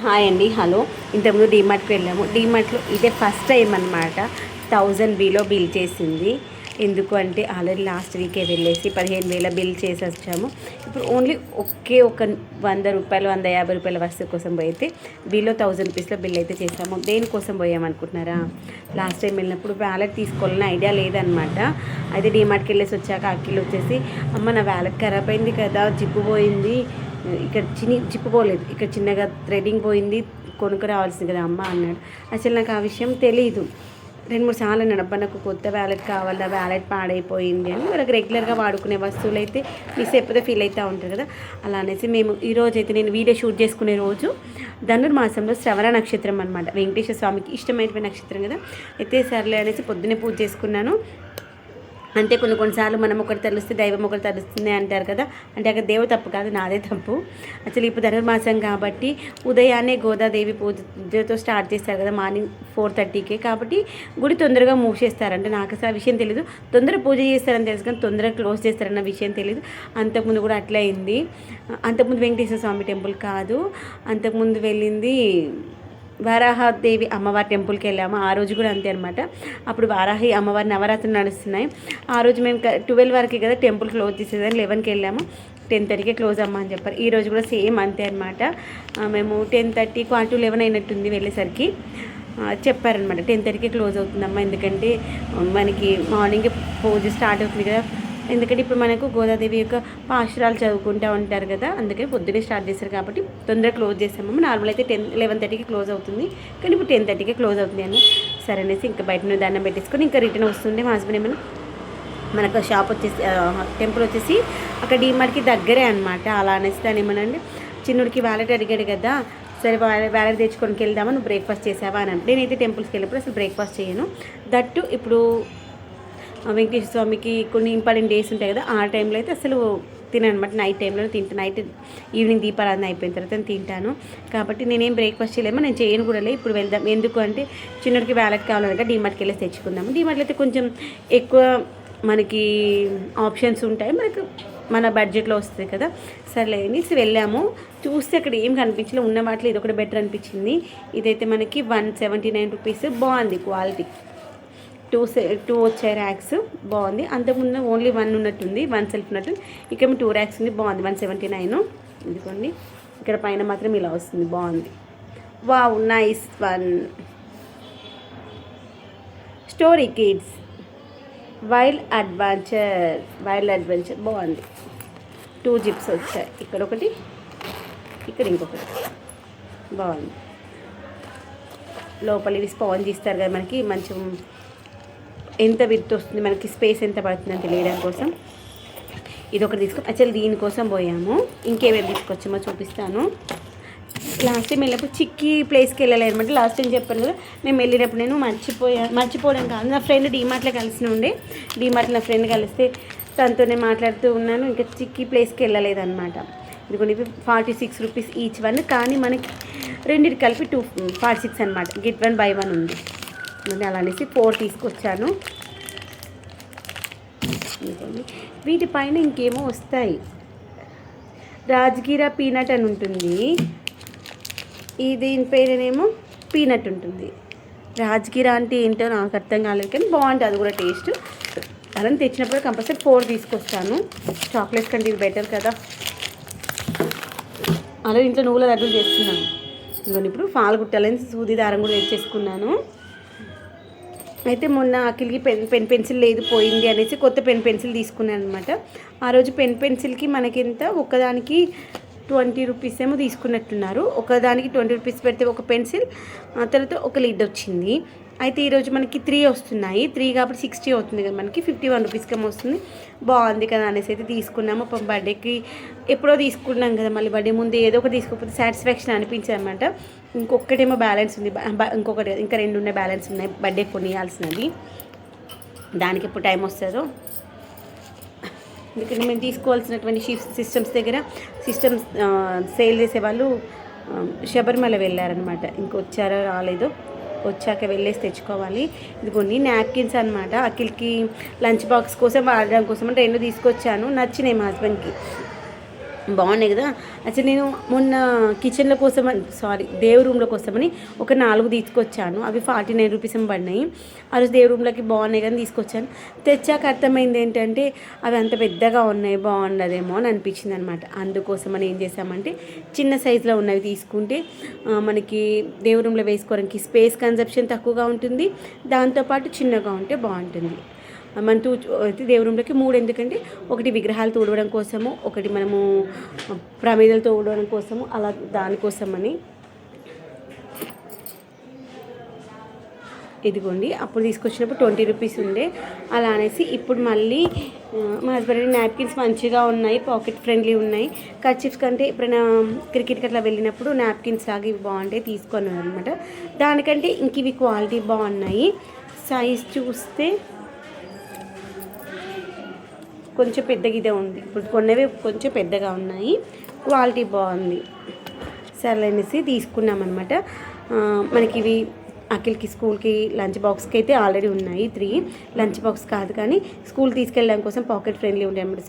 Hi అండి, hello. ఇంతకుముందు డీమార్ట్కి వెళ్ళాము. డీమార్ట్లో ఇదే ఫస్ట్ టైం అనమాట 1000 బిలో బిల్ చేసింది. ఎందుకు అంటే ఆల్రెడీ లాస్ట్ వీకే వెళ్ళేసి 15,000 బిల్ చేసి వచ్చాము. ఇప్పుడు ఓన్లీ ఒక 100 రూపాయలు 150 రూపాయల వస్తువు కోసం పోయితే బిలో 1000 రూపీస్లో బిల్ అయితే చేసాము. దేనికోసం పోయామనుకుంటున్నారా? లాస్ట్ టైం వెళ్ళినప్పుడు వ్యాలెట్ తీసుకోవాలని ఐడియా లేదనమాట. అయితే డీమార్ట్కి వెళ్ళేసి వచ్చాక అఖిల్ వచ్చేసి, అమ్మ నా వ్యాలెట్ ఖరాబ్ అయింది కదా, జిప్పు పోయింది, ఇక్కడ జిప్పు పోలేదు, ఇక్కడ చిన్నగా థ్రెడింగ్ పోయింది, కొనుక్కు రావాల్సింది కదా అమ్మ అన్నాడు. అసలు నాకు ఆ విషయం తెలీదు. 2-3 సార్లు అన్నాడు, అబ్బా నాకు కొత్త వ్యాలెట్ కావాలి, వ్యాలెట్ పాడైపోయింది అని. వాళ్ళకి రెగ్యులర్గా వాడుకునే వస్తువులు అయితే మిస్ అయిపోతే ఫీల్ అవుతూ ఉంటారు కదా. అలా అనేసి మేము ఈరోజు అయితే నేను వీడియో షూట్ చేసుకునే రోజు ధనుర్మాసంలో శ్రవణ నక్షత్రం అనమాట. వెంకటేశ్వర స్వామికి ఇష్టమైన నక్షత్రం కదా. అయితే సర్లే అనేసి పొద్దున్నే పూజ చేసుకున్నాను. అంటే కొన్నిసార్లు మనం ఒకటి తెలుస్తే దైవం ఒకటి తెలుస్తుంది అంటారు కదా. అంటే అక్కడ దేవ తప్పు కాదు, నాదే తప్పు. అసలు ఇప్పుడు ధనుర్మాసం కాబట్టి ఉదయాన్నే గోదాదేవి పూజతో స్టార్ట్ చేస్తారు కదా, మార్నింగ్ 4:30కే. కాబట్టి గుడి తొందరగా మూసేస్తారు. అంటే నాకు అసలు ఆ విషయం తెలీదు. తొందర పూజ చేస్తారని తెలుసు కానీ తొందరగా క్లోజ్ చేస్తారన్న విషయం తెలీదు. అంతకుముందు కూడా అట్లా అయింది. అంతకుముందు వెంకటేశ్వర స్వామి టెంపుల్ కాదు, అంతకుముందు వెళ్ళింది వారాహదేవి అమ్మవారి టెంపుల్కి వెళ్ళాము. ఆ రోజు కూడా అంతే అనమాట. అప్పుడు వారాహి అమ్మవారి నవరాత్రులు నడుస్తున్నాయి. ఆ రోజు మేము 12 వరకు కదా టెంపుల్ క్లోజ్ చేసేదని 11కి వెళ్ళాము. 10:30కే క్లోజ్ అమ్మ అని చెప్పారు. ఈరోజు కూడా సేమ్ అంతే అనమాట. మేము 10:30 క్వార్టర్ 11 అయినట్టుంది వెళ్ళేసరికి. చెప్పారనమాట 10:30కే క్లోజ్ అవుతుందమ్మా, ఎందుకంటే మనకి మార్నింగ్ పూజ స్టార్ట్ అవుతుంది కదా. ఎందుకంటే ఇప్పుడు మనకు గోదాదేవి యొక్క పాశురాలు చదువుకుంటూ ఉంటారు కదా, అందుకని పొద్దున్నే స్టార్ట్ చేస్తారు కాబట్టి తొందరగా క్లోజ్ చేస్తాము. నార్మల్ అయితే 11:30కి క్లోజ్ అవుతుంది, కానీ ఇప్పుడు 10:30కే క్లోజ్ అవుతుంది అన్న. సరే అనేసి ఇంకా బయట నుండి దండం పెట్టేసుకొని ఇంకా రిటర్న్ వస్తుండే మా హస్బెండ్ ఏమైనా మనకు షాప్ వచ్చేసి టెంపుల్ వచ్చేసి అక్కడ డీమార్ట్కి దగ్గరే అనమాట. అలా అనేసి దాన్ని ఏమనండి, చిన్నుడికి వ్యాలెట్ అడిగాడు కదా, సరే వ్యాలెట్ తెచ్చుకొని వెళ్దామా, నువ్వు బ్రేక్ఫాస్ట్ చేసావా అని అంటే, నేనైతే టెంపుల్స్కి వెళ్ళినప్పుడు అసలు బ్రేక్ఫాస్ట్ చేయను. దట్టు ఇప్పుడు వెంకటేశ్వర స్వామికి కొన్ని ఇంపార్టెంట్ డేస్ ఉంటాయి కదా, ఆ టైంలో అయితే అసలు తిననమాట. నైట్ టైంలో తింటాను. నైట్ ఈవినింగ్ దీపారాధన అయిపోయిన తర్వాత తింటాను. కాబట్టి నేనేం బ్రేక్ఫాస్ట్ చేయలేమో, నేను చేయను కూడా లేదు. ఇప్పుడు వెళ్దాం, ఎందుకు అంటే చిన్నడికి వ్యాలెట్ కావాలనుక డీమార్ట్కి వెళ్ళేసి తెచ్చుకుందాము. డీమార్ట్లో అయితే కొంచెం ఎక్కువ మనకి ఆప్షన్స్ ఉంటాయి, మనకు మన బడ్జెట్లో వస్తుంది కదా. సర్లే అనేసి వెళ్ళాము. చూస్తే అక్కడ ఏం కనిపించలేదు, ఉన్న వాటిలో ఇది ఒకటి బెటర్ అనిపించింది. ఇదైతే మనకి 179 రూపీస్. బాగుంది క్వాలిటీ. 2 వచ్చాయి ర్యాక్స్, బాగుంది. అంతకుముందు ఓన్లీ 1 ఉన్నట్టుంది, 1 సెల్ఫ్ ఉన్నట్టు. ఇక్కడేమో 2 ర్యాక్స్ ఉంది, బాగుంది. 179. ఇదిగోండి, ఇక్కడ పైన మాత్రం ఇలా వస్తుంది, బాగుంది. Wow, nice one. Story kids wild adventure బాగుంది. 2 జిప్స్ వచ్చాయి, ఇక్కడ ఒకటి, ఇక్కడ ఇంకొకటి. బాగుంది. లోపల ఇవి స్పాంజ్ ఇస్తారు కదా మనకి, మంచి ఎంత విత్ వస్తుంది, మనకి స్పేస్ ఎంత పడుతుందని తెలియడం కోసం ఇది ఒకటి తీసుకో. యాక్చువల్లీ దీనికోసం పోయాము. ఇంకేమేమి తీసుకొచ్చామో చూపిస్తాను. లాస్ట్ టైం వెళ్ళినప్పుడు చిక్కీ ప్లేస్కి వెళ్ళలేదు అనమాట. లాస్ట్ టైం చెప్పాను కదా, మేము వెళ్ళినప్పుడు నేను మర్చిపోవడం కాదు, నా ఫ్రెండ్ డీమార్ట్లో కలిసి ఉండే. డీమార్ట్లో నా ఫ్రెండ్ కలిస్తే తనతోనే మాట్లాడుతూ ఉన్నాను. ఇంకా చిక్కీ ప్లేస్కి వెళ్ళలేదన్నమాట. ఇదిగోండి, 46 రూపీస్ ఈచ్ వన్, కానీ మనకి రెండింటి కలిపి 246 అనమాట. గెట్ 1 బై 1 ఉంది. అలా అనేసి 4 తీసుకొచ్చాను. వీటిపైన ఇంకేమో వస్తాయి. రాజగిరా పీనట్ అని ఉంటుంది, దీని పేరునేమో పీనట్ ఉంటుంది. రాజగిరా అంటే ఏంటో నాకు అర్థం కాలేదు, కానీ బాగుంటుంది అది కూడా టేస్ట్. అలా తెచ్చినప్పుడు కంపల్సరీ 4 తీసుకొస్తాను. చాక్లెట్స్ కంటే ఇది బెటర్ కదా. అలా ఇంట్లో నువ్వుల లడ్డూలు చేస్తున్నాను. ఇదిగోండి, ఇప్పుడు పాలు కుట్టాలని సూది దారం కూడా తెచ్చేసుకున్నాను. అయితే మొన్న అఖిల్కి పెన్సిల్ లేదు, పోయింది అనేసి కొత్త పెన్సిల్ తీసుకున్నాను అనమాట. ఆ రోజు పెన్సిల్కి మనకింత ఒకదానికి 20 రూపీస్ ఏమో తీసుకున్నట్టున్నారు. ఒకదానికి 20 రూపీస్ పెడితే ఒక పెన్సిల్, తర్వాత ఒక లిడ్ వచ్చింది. అయితే ఈరోజు మనకి 3 వస్తున్నాయి. 3 కాబట్టి 60 అవుతుంది కదా, మనకి 51 రూపీస్కి ఏమో వస్తుంది. బాగుంది కదా అనేసి అయితే తీసుకున్నాము. బర్త్డేకి ఎప్పుడో తీసుకున్నాం కదా, మళ్ళీ బర్త్డే ముందు ఏదో ఒకటి తీసుకోకపోతే సాటిస్ఫాక్షన్ అనిపించింది అనమాట. ఇంకొకటేమో బ్యాలెన్స్ ఉంది, ఇంకా 2 ఉన్నాయి బ్యాలెన్స్ ఉన్నాయి బర్త్డే కొనియాల్సినవి. దానికి ఎప్పుడు టైం వస్తుందో. ఎందుకంటే మేము తీసుకోవాల్సినటువంటి సిస్టమ్స్ దగ్గర సేల్ చేసేవాళ్ళు శబరిమల వెళ్ళారనమాట. ఇంకొచ్చారో రాలేదో, వచ్చాక వెళ్ళేసి తెచ్చుకోవాలి. ఇదిగోండి నాప్కిన్స్ అనమాట. అఖిల్కి లంచ్ బాక్స్ కోసం వాడడం కోసం అంటే 2 తీసుకొచ్చాను. నచ్చినాయి మా హస్బెండ్కి. బాగున్నాయి కదా. అసలు నేను మొన్న కిచెన్ల కోసం దేవుడి రూమ్ల కోసమని ఒక 4 తీసుకొచ్చాను. అవి 49 రూపీస్ పడినాయి. ఆ రోజు దేవుడి రూమ్లకి బాగున్నాయి కానీ తీసుకొచ్చాను. తెచ్చాక అర్థమైంది ఏంటంటే అవి అంత పెద్దగా ఉన్నాయి, బాగుండదేమో అని అనిపించింది అనమాట. అందుకోసమని ఏం చేసామంటే చిన్న సైజులో ఉన్నవి తీసుకుంటే మనకి దేవుడి రూమ్లో వేసుకోవడానికి స్పేస్ కన్జప్షన్ తక్కువగా ఉంటుంది, దాంతోపాటు చిన్నగా ఉంటే బాగుంటుంది. మన దేవుడి రూమ్లోకి 3, ఎందుకంటే ఒకటి విగ్రహాలు తోడవడం కోసము, ఒకటి మనము ప్రమిదలు తోడవడం కోసము, అలా దానికోసమని. ఇదిగోండి, అప్పుడు తీసుకొచ్చినప్పుడు 20 రూపీస్ ఉండే. అలా అనేసి ఇప్పుడు మళ్ళీ మా హస్బెండ్ నాప్కిన్స్ మంచిగా ఉన్నాయి, పాకెట్ ఫ్రెండ్లీ ఉన్నాయి. కర్చీఫ్స్ కంటే ఎప్పుడైనా క్రికెట్కి అట్లా వెళ్ళినప్పుడు నాప్కిన్స్ లాగా ఇవి బాగుంటాయి తీసుకున్నాను అనమాట. దానికంటే ఇంక ఇవి క్వాలిటీ బాగున్నాయి. సైజ్ చూస్తే కొంచెం పెద్దగా ఇదే ఉంది. ఇప్పుడు కొన్నవి కొంచెం పెద్దగా ఉన్నాయి, క్వాలిటీ బాగుంది. సరే అనేసి తీసుకున్నాం అనమాట. మనకి ఇవి అఖిల్కి స్కూల్కి లంచ్ బాక్స్కి అయితే ఆల్రెడీ ఉన్నాయి 3. లంచ్ బాక్స్ కాదు కానీ స్కూల్ తీసుకెళ్ళడం కోసం పాకెట్ ఫ్రెండ్లీ ఉంటాయి అనమాట.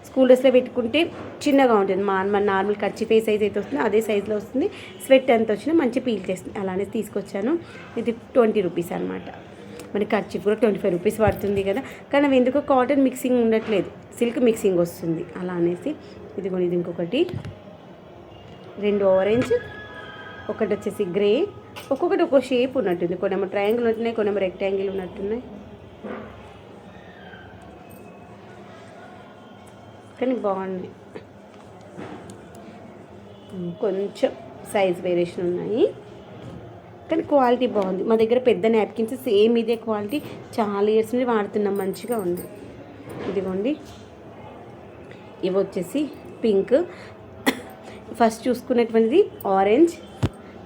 స్కూల్ డ్రెస్లో పెట్టుకుంటే చిన్నగా ఉంటుంది. మన నార్మల్ కర్చీఫ్ సైజ్ అయితే వస్తుంది అదే సైజులో వస్తుంది. స్వెట్ ఎంత వచ్చినా మంచి పీల్ చేస్తుంది. అలానే తీసుకొచ్చాను. ఇది 20 రూపీస్ అనమాట. మనకి కర్చీఫ్ కూడా 25 రూపీస్ పడుతుంది కదా, కానీ అవి ఎందుకో కాటన్ మిక్సింగ్ ఉండట్లేదు, సిల్క్ మిక్సింగ్ వస్తుంది. అలా అనేసి ఇది ఇంకొకటి 2 ఆరెంజ్, ఒకటి వచ్చేసి గ్రే. ఒక్కొక్కటి ఒక్కో షేప్ ఉన్నట్టుంది. కొన్నేమో ట్రయాంగిల్ ఉంటున్నాయి, కొన్నేమో రెక్టాంగిల్ ఉన్నట్టున్నాయి, కానీ బాగుంది. కొంచెం సైజ్ వేరియేషన్ ఉన్నాయి కానీ క్వాలిటీ బాగుంది. మా దగ్గర పెద్ద నాప్కిన్స్ సేమ్ ఇదే క్వాలిటీ చాలా ఇయర్స్ నుండి వాడుతున్నాం, మంచిగా ఉంది. ఇదిగోండి, ఇవి వచ్చేసి పింక్. ఫస్ట్ చూసుకున్నటువంటిది ఆరెంజ్,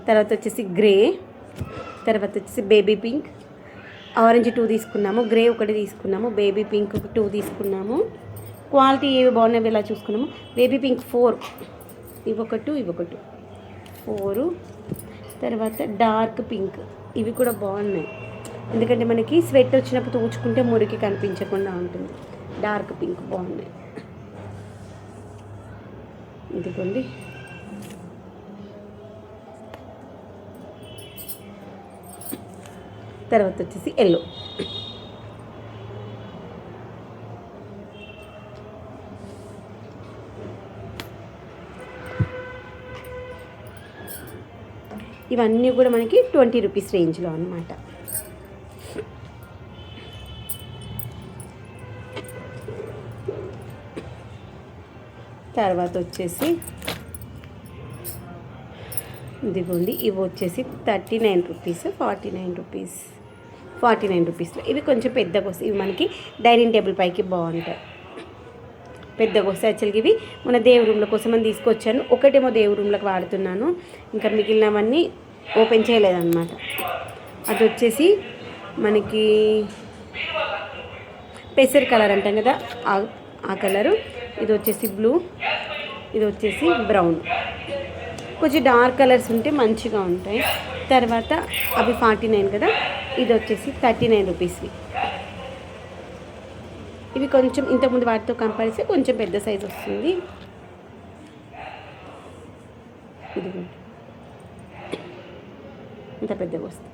తర్వాత వచ్చేసి గ్రే, తర్వాత వచ్చేసి బేబీ పింక్. ఆరెంజ్ 2 తీసుకున్నాము, గ్రే 1 తీసుకున్నాము, బేబీ పింక్ 2 తీసుకున్నాము. క్వాలిటీ ఏవి బాగున్నాయి ఇలా చూసుకున్నాము. Baby pink 4, ఇవొకటి 4. తర్వాత డార్క్ పింక్, ఇవి కూడా బాగున్నాయి ఎందుకంటే మనకి స్వెట్ వచ్చినప్పుడు తూచుకుంటే మురికి కనిపించకుండా ఉంటుంది. డార్క్ పింక్ బాగున్నాయి. ఇదిగోండి, తర్వాత వచ్చేసి ఎల్లో. ఇవన్నీ కూడా మనకి 20 రూపీస్ రేంజ్లో అన్నమాట. తర్వాత వచ్చేసి ఇదిగోండి, ఇవి వచ్చేసి 39 రూపీస్, 49 రూపీస్లో. ఇవి కొంచెం పెద్దగా వస్తాయి. ఇవి మనకి డైనింగ్ టేబుల్ పైకి బాగుంటాయి, పెద్దగా వస్తాయి. యాక్చువల్గా ఇవి మన దేవుడి రూమ్ల కోసం అని తీసుకొచ్చాను. ఒకటేమో దేవుడి రూమ్లకు వాడుతున్నాను, ఇంకా మిగిలినవన్నీ ఓపెన్ చేయలేదన్నమాట. అది వచ్చేసి మనకి పెసర్ కలర్ అంటాం కదా, ఆ కలరు. ఇది వచ్చేసి బ్లూ, ఇది వచ్చేసి బ్రౌన్. కొంచెం డార్క్ కలర్స్ ఉంటే మంచిగా ఉంటాయి. తర్వాత అవి 49 కదా, ఇది వచ్చేసి 39 రూపీస్వి. ఇవి కొంచెం ఇంతకుముందు వాటితో కంపేర్ చేస్తే కొంచెం పెద్ద సైజ్ వస్తుంది. ఇది ఇంత పెద్దగా వస్తుంది.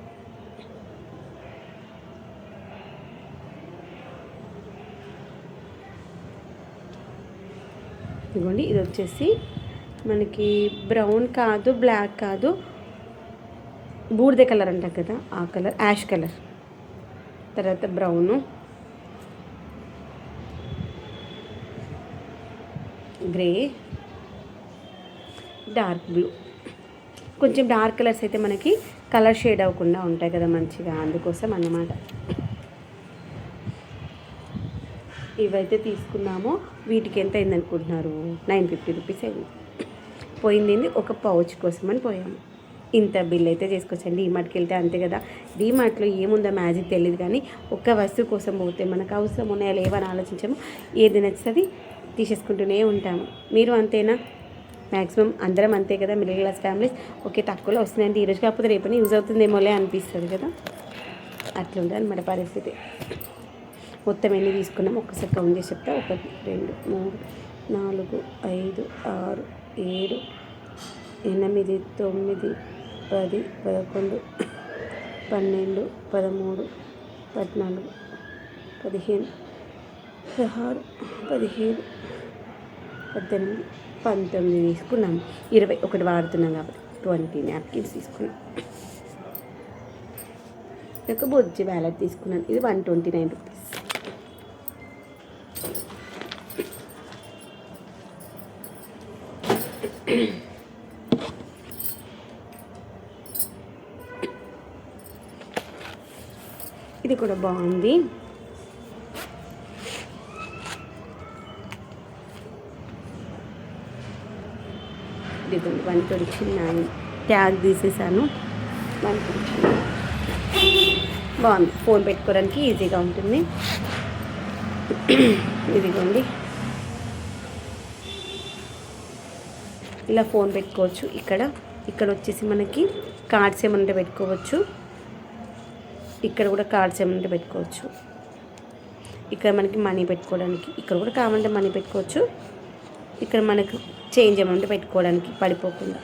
ఇదిగోండి, ఇది వచ్చేసి మనకి బ్రౌన్ కాదు, బ్లాక్ కాదు, బూడిద కలర్ అంటాం కదా ఆ కలర్, యాష్ కలర్. తర్వాత బ్రౌను, గ్రే, డార్క్ బ్లూ. కొంచెం డార్క్ కలర్స్ అయితే మనకి కలర్ షేడ్ అవ్వకుండా ఉంటాయి కదా మంచిగా, అందుకోసం అన్నమాట. ఇవైతే తీసుకున్నాము. వీటికి ఎంత అయింది అనుకుంటున్నారు? 950 రూపీస్ అయింది. పోయింది ఒక పౌచ్ కోసం అని పోయాము. ఇంత బిల్ అయితే చేసుకొచ్చండి. డీమార్ట్కి వెళ్తే అంతే కదా, డీమార్ట్లో ఏముందో మ్యాజిక్ తెలియదు కానీ ఒక్క వస్తువు కోసం పోతే మనకు అవసరం ఉన్నాయా లేవని ఆలోచించాము. ఏది నచ్చుతుంది తీసేసుకుంటూనే ఉంటాము. మీరు అంతేనా? మ్యాక్సిమం అందరం అంతే కదా, మిడిల్ క్లాస్ ఫ్యామిలీస్. ఓకే, తక్కువలో వస్తుందంటే ఈరోజు కాకపోతే రేపని యూజ్ అవుతుందేమోలే అనిపిస్తుంది కదా, అట్లుంది అనమాట పరిస్థితి. మొత్తం ఎన్ని తీసుకున్నాము ఒక్కసారి కౌంట్ చేసి చెప్తా. 1 2 3 4 5 6 7 8 9 10 11 12 13 14 15 16 17 18 19 తీసుకున్నాము. 21 వాడుతున్నాం కాబట్టి 20 నాప్కిన్స్ తీసుకున్నాం. ఒక బొజ్జి వ్యాలెట్ తీసుకున్నాను. ఇది 129 రూపీస్. ఇది కూడా బాగుంది. ఇది 129 ట్యాగ్ తీసేసాను. 129 బాగుంది. ఫోన్ పెట్టుకోవడానికి ఈజీగా ఉంటుంది. ఇదిగోండి, ఇలా ఫోన్ పెట్టుకోవచ్చు. ఇక్కడ వచ్చేసి మనకి కార్డ్స్ ఏమంటే పెట్టుకోవచ్చు. ఇక్కడ కూడా కార్డ్స్ ఏమంటే పెట్టుకోవచ్చు. ఇక్కడ మనకి మనీ పెట్టుకోవడానికి, ఇక్కడ కూడా కావాలంటే మనీ పెట్టుకోవచ్చు. ఇక్కడ మనకు చేంజ్ ఏమంటే పెట్టుకోవడానికి పడిపోకుండా.